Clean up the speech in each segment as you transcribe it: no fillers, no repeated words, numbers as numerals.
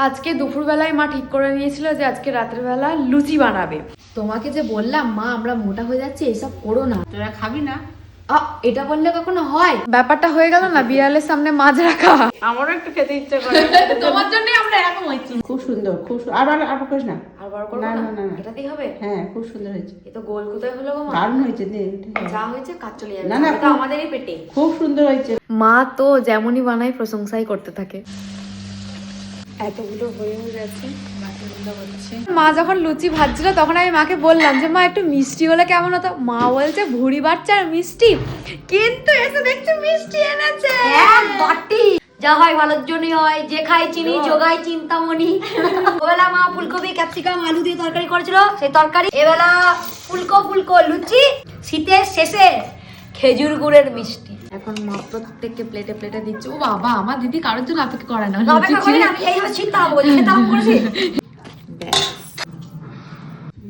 আজকে দুপুরবেলায় মা ঠিক করে নিয়েছিল যে আজকে রাতের বেলা লুচি বানাবে। তোমাকে যে বললাম মা আমরা মোটা হয়ে যাচ্ছি, এসব করো না। তোরা খাবি না? এটা বললে কখনো হয়? ব্যাপারটা হয়ে গেল না বিড়ালের সামনে মাছ রাখা। আমারও একটু খেতে ইচ্ছে করে। তোমার জন্য আমরা এরকম হয়েছি। খুব সুন্দর, খুব আবার আবার করিস না। আর বড় করব না না? না না না। এটাতেই হবে? হ্যাঁ খুব সুন্দর হয়েছে। এ তো গোল কোথায় হলো গো মা? দারুণ হয়েছে দে। যা হয়েছে কাজ চলে যাবে। না, না, এটা আমাদেরই পেটে। খুব সুন্দর হয়েছে। মা তো যেমনই বানায় প্রশংসাই করতে থাকে। এতগুলো হয়ে গেছে, বাকিগুলো হচ্ছে। মা যখন লুচি ভাজছিল তখন আমি মাকে বললাম যে মা একটু মিষ্টি হলে কেমন হতো। মা বলছে ভুড়ি বাচ্চার মিষ্টি, কিন্তু এসে দেখছি মিষ্টি এনেছে বাটি যা হয় ভালোর জন্যই হয়, যে খায় চিনি যোগায় চিন্তামণি। ওবেলা মা ফুলকপি ক্যাপসিকাম আলু দিয়ে তরকারি করেছিল, সেই তরকারি। এবেলা ফুলকো ফুলকো লুচি, শীতের শেষে খেজুর গুড়ের মিষ্টি। এখন মা প্রত্যেককে প্লেটে প্লেটে দিচ্ছে। ও বাবা, আমার দিদি কারোর জন্য অপেক্ষা করে না। অপেক্ষা করি না, আমি এইভাবে চিন্তা বলছি, চিন্তা করেছি।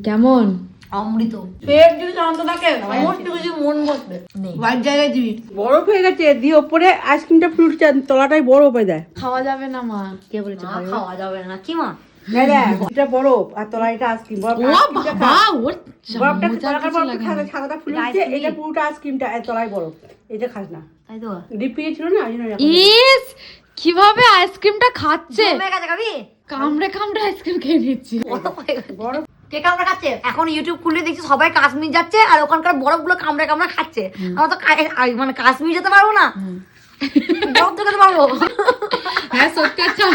কেমন অমৃত পেট যদি শান্ত থাকে সমস্ত কিছু মন বসবে। বাইর জায়গায় দিবি। বরফ হয়ে গেছে, দিয়ে ওপরে আইসক্রিমটা ফুলছে, তলাটাই বরফ হয়ে যায়। খাওয়া যাবে না মা? কে বলেছে মা খাওয়া যাবে না কি মা? এটা বরফ আর তলাটা আইসক্রিম। ও বাবা, ওর বরফটা চামচ আর তলাটা কিছু বরফ লাগে খাবে, না। সাদাটা ফুলছে, এটা পুরোটা আইসক্রিমটা আর তলায় বরফ। এটা খাস না, তাই তো ডিপ ছিল না, ওই জন্য এরকম। ইস, কিভাবে আইসক্রিমটা খাচ্ছে! জমে গেছে, খাবি? কামড়ে কামড়ে আইসক্রিম খেয়ে নিচ্ছি। বরফ কে কামড়ে খাচ্ছে? এখন ইউটিউব খুলে দেখছি সবাই কাশ্মীর যাচ্ছে আর ওখানকার বরফগুলো কামড়ে কামড়ে খাচ্ছে। আমরা তো মানে কাশ্মীর যেতে পারবো না, বরফ তো খেতে পারবো। হ্যাঁ সত্যি। আচ্ছা,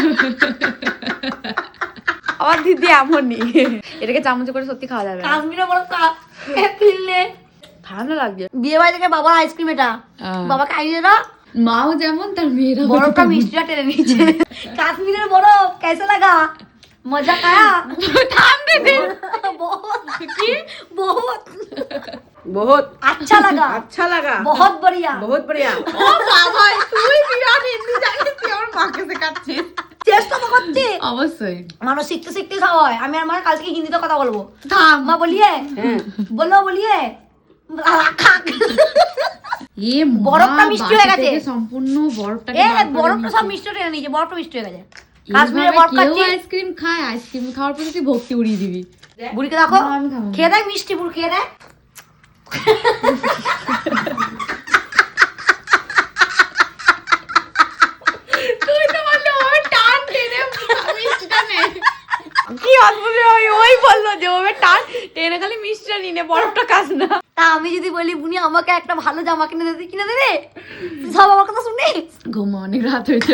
আমার দিদি এমনই, এটাকে চামচ করে সত্যি খাওয়া যাবে না। কাশ্মীরে বরফ কিনলে ঠান্ডা লাগবে। বিয়ে বাড়ি থেকে বাবার আইসক্রিম, এটা বাবাকে আইডিয়ে না। মাও যেমন তার মেয়েরা বরফটা মিষ্টিটা টেনে নিচ্ছে। কাশ্মীরের বরফ কেসে লাগা? মজা খায়া? ঠান্ডা দিন কি বহুত বহুত আচ্ছা লাগা, আচ্ছা লাগা, বহুত বড়িয়া, বহুত বড়িয়া। ও বাবা, তুই বিরাট হিন্দি জানিস, তুই আমার মাকে শেখাচ্ছিস। চেষ্টা তো করছি। অবশ্যই। মানুষ শিখতে শিখতে সব হয়। আমি আর মানে কালকে হিন্দিতে কথা বলবো। থাম। মা বলিয়ে হ্যাঁ বলো, বলিয়ে এ মা, বরফটা মিষ্টি হয়ে গেছে। বাটি থেকে সম্পূর্ণ বরফটা বরফটা সব মিষ্টি টেনে নিয়েছে, বরফটা মিষ্টি হয়ে গেছে। কাশ্মীরের বরফ কেউ খাচ্ছি। আইসক্রিম খায়, আইসক্রিম খাওয়ার পরে তুই ভক্তি উড়িয়ে দিবি। বুড়িকে দেখো না, আমি খাবো না। খেয়ে দেয় মিষ্টি, বুড়ি খেয়ে দেয়। তুই তো বললি ওভাবে টান টেনে মিষ্টিটা নে। কি অদ্ভুত, ওই বললো যে ওভাবে টান টেনে খালি মিষ্টিটা নিয়ে নে, বরফটা খাস না। তা আমি যদি বলি বুনি আমাকে একটা ভালো জামা কিনে দেবে, কিনে দেবে? সব আমার কথা শুনে ঘুমো, অনেক রাত হয়েছে।